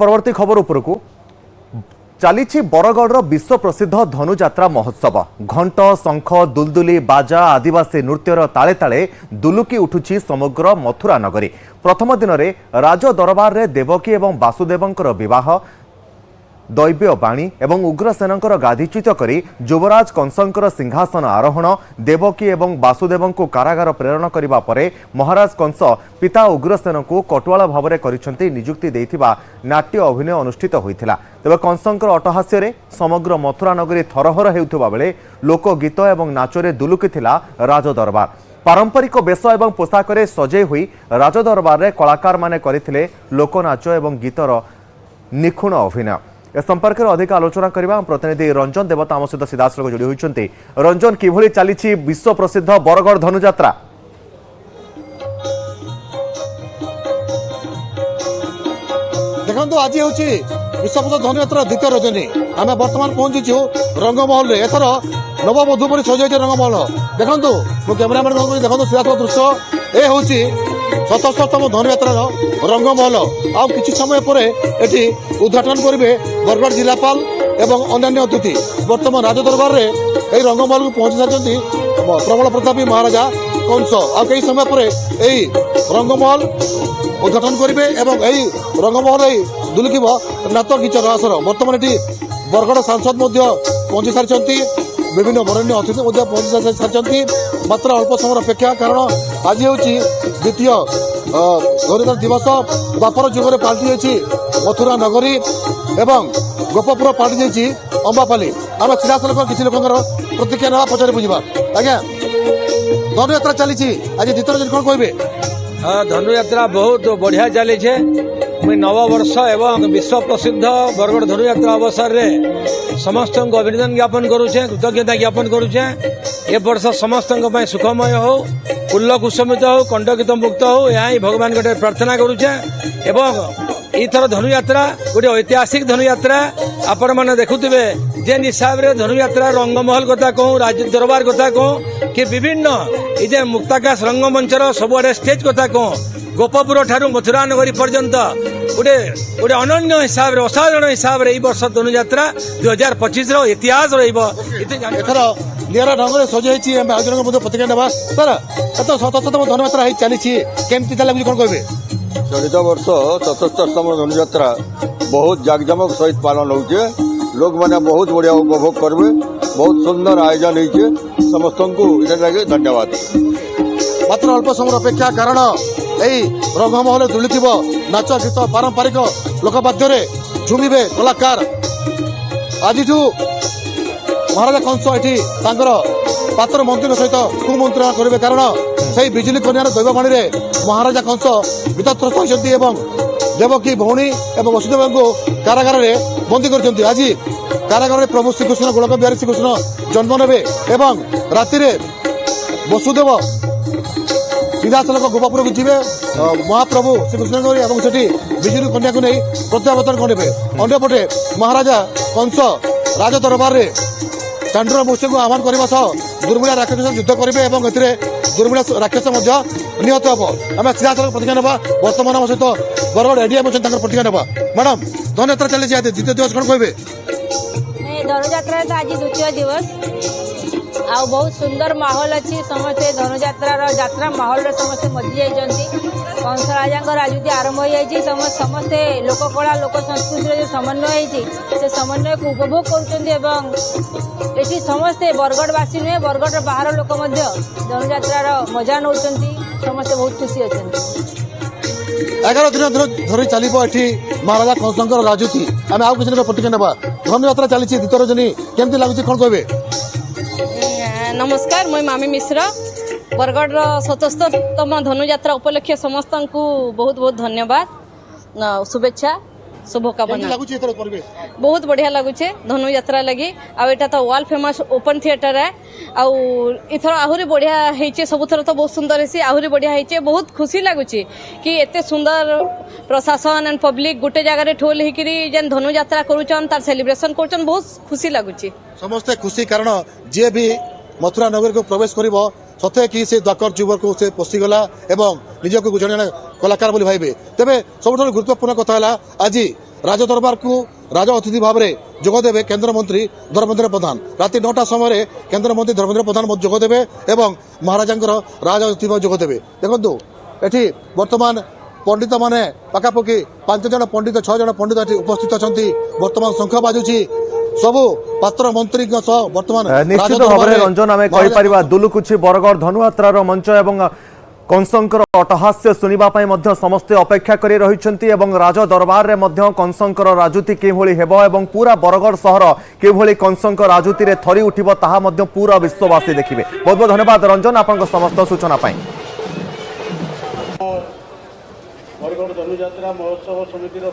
परवर्ती खबर उपरकू चली बरगढ़ विश्व प्रसिद्ध धनुजात्रा महोत्सव घंट शंख दुलदुली बाजा आदिवासी नृत्यर ताले ताले दुलुकी उठुछि समग्र मथुरा नगरी। प्रथम दिन में राज दरबार रे देवकी और वासुदेवंकर विवाह दैव्य बाणी एवं उग्रसेनंकर गादीच्युत करी युवराज कंसंकर सिंहासन आरोहण देवकी एवं वासुदेव को कारागार प्रेरण करने परे महाराज कंस पिता उग्रसेन को कटुआल भाव में नियुक्ति देथिबा नाट्य अभिनय अनुष्ठित होइथिला। तेबे कंसंकर अट्टहास्य रे समग्र मथुरा नगरी थरहर हेउथबा बेले लोकगीत एवं नाचरे दुलुकिथिला राजदरबार। पारंपरिक बेश एवं पोशाक सजे हुई राजदरबार रे कलाकार माने करिथिले लोकनाच एवं गीतर निखुण अभिनय। ए संपर्क में अधिक आलोचना करबा प्रतिनिधि रंजन देवता आम सहित सीधासलख जोड़ी होइछन्ति। रंजन किभଳି चली विश्व प्रसिद्ध बरगढ़ धनुजात्रा? देखो आज हूँ विश्व प्रसिद्ध धनुजात्रा द्वितीय रजनी आम बर्तमान पहुंचीचु रंगमहल में एथर नवबधू पर सजाई रंगमहल। देखो कैमेरामैन देखो सीधासलख दृश्य ए हूँ सतस्तम धनुजात्रार रंगमहल। आ कि समय पर एटी उद्घाटन करेंगे बरगढ़ जिलापाल एवं अन्य अतिथि। बर्तमान राजदरबार में यही रंगमहल को पहुंची सारी प्रबल प्रतापी महाराजा कंस। आ कई समय पर यही रंगमहल उद्घाटन करेंगे एवं यही रंगमहल दुलुकिब नाच गीत आसर। बर्तमान ये बरगढ़ सांसद पहुंची सारी विभिन्न वरण्य अतिथि पहुंची सारी मात्र अल्प समय अपेक्षा कारण आज हूँ द्वितीय धनुजात्रा दिवस। द्वापर जुगे पाल्टी जाइए मथुरा नगरी एवं गोपपुर पाल्टी जाइए अंबापाली। आम सीधासलख किसी लोक प्रतिक्रिया ना पचारे बुझा। आज्ञा धनुजात्रा चली आज द्वितीय दिन कौन कहे? हाँ, धनुयात्रा बहुत बढ़िया चली है। मुई नववर्ष एवं विश्व प्रसिद्ध बरगढ़ धनुयात्रा अवसर में समस्त को अभिनंदन ज्ञापन करुचे, कृतज्ञता ज्ञापन करुचे। ए वर्ष समस्त सुखमय हो, उल्ल कुसुमित हो, कंटकित मुक्त हो, यह भगवान गोटे प्रार्थना करुचे। एवं इथर धनुयात्रा गोटे ऐतिहासिक धनुयात्रा। आपण मैंने देखुवे जेन हिसाब से धनुयात्रा रंगमहल कथा कहूँ, राज्य दरबार कथा कहूँ कि विभिन्न ये मुक्ताकाश रंगमंचर सबुआड़े स्टेज कथा कहूँ, गोपपुर ठारू मथुरा नगरी पर्यंत गोटे गोटे अनन्य हिसाब से असाधारण हिसाब से वर्ष धनुयात्रा 2025 इतिहास एथर निरा ढंग से सजाई। आयोजन प्रतिक्रिया ना सर एत सतस्तम धनुयात्रा चली केमती लगे कौन कहे? चलित वर्ष 77तम धनुयात्रा बहुत जाकजमक सहित पालन होचे। लोग मैंने बहुत बढ़िया उपभोग करबे। बहुत सुंदर आयोजन होइछे। समस्त को लगे धन्यवाद। मात्र अल्प समय अपेक्षा कारण यही रंगमहल दुलुकिब नाच गीत पारंपरिक लोकवाद्य झुमिबे कलाकार। आज महाराजा कंस ये पात्र मंत्री सहित कुमंत्रणा करेंगे कारण से बिजुली कन्यार दैववाणी महाराजा कंस वितत्रस्त होती देवकी भौणी एवं वसुदेव को कारागार में बंदी कर। आज कारागार में प्रभु श्रीकृष्ण गोलक बिहारी श्रीकृष्ण जन्म ने राति वसुदेव सीधासलख गोपापुर को जी महाप्रभु श्रीकृष्ण से बिजुली कन्या को नहीं प्रत्यावर्तन करेंगे। अंपटे महाराजा कंस राजदरबार में चांडूर मूर्ति को आह्वान करने सह दुर्मिला राक्षस युद्ध करेंगे और दुर्मिला राक्षस निहत हम। आम सीधासलख प्रतिक्रिया ना बर्तमान आम सहित बरगढ़ एडीएम अच्छे प्रतिक्रिया ना। मैडम धनुयात्रा चली द्वितीय दिवस कौन कहे? धनुयात्रा आज द्वितीय दिवस आ बहुत सुंदर माहौल अच्छी। समस्ते धनुयात्रा यात्रा माहौल समस्ते मजी जाइए। कंस राजा राजनीति आरंभ हो जाए। समस्ते लोककला लोक संस्कृति जो समन्वय से समन्वय को उपभोग कर समस्ते बरगढ़वासी नुहे बरगढ़ बाहर लोक धनुयात्रा मजा नौ समस्ते बहुत खुशी अच्छा। 11 दिन धरी चलो ये महाराजा कंसंकर राजनीति। आम आउ किसी प्रतिक्रिया ना धनुयात्रा चली द्वितीय रजनी केमती लगुच कौन कहे? नमस्कार, मैं मामी मिश्र बरगढ़ 77तम धनुयात्रा उपलक्षे समस्त को बहुत बहुत धन्यवाद, शुभेच्छा, शुभकामना। बहुत बढ़िया लगुचे धनुयात्रा लगी। आटा तो वर्ल्ड फेमस ओपन थिएटर है। आथर आहरी बढ़िया है, सबुथर तो बहुत सुंदर है, आहरी बढ़िया है। बहुत खुशी लगुचे कि एत सुंदर प्रशासन एंड पब्लिक गोटे जगह ठोल होकर जेन धनुयात्रा करुचन तार सेलिब्रेशन करुचन बहुत खुशी लगुचे। समस्ते खुशी कारण जी भी मथुरा नगर को प्रवेश कर सत्य कि से द्वाकर जुबर को से पशिगला एवं निजक जड़े कलाकार बोली भाई तेरे सब गुरुत्वपूर्ण कथा है आज राज दरबार को राज अतिथि भाव में जोगदेवे केन्द्रमंत्री धर्मेन्द्र प्रधान राति 9टा समय केन्द्रमंत्री धर्मेन्द्र प्रधान जोगदेवे एवं महाराजा राज अतिथि भाव जोगदेवे देखो ये बर्तमान पंडित माने पाखापाखि 5 जन पंडित 6 जन पंडित ये उपस्थित अच्छा बर्तमान शंख बाजुची सबु पात्र मंत्री बर्तमान निश्चित भाव में रंजन आम कहीपर दुलुकुछि बरगड़ धनुयात्रार मंच एवं कंसंकर अटहास्य शुणा समस्ते अपेक्षा कर रही राज दरबार में कंसंकर राजुति किभली हेब एवं पूरा बरगड़ सहर किभली कंसंकर राजुति रे थरी उठिब ताहा मध्य पूरा विश्ववासी देखिए। बहुत बहुत धन्यवाद रंजन आपन समस्त सूचना पाई। बरगड़ धनुयात्रा महोत्सव समितिर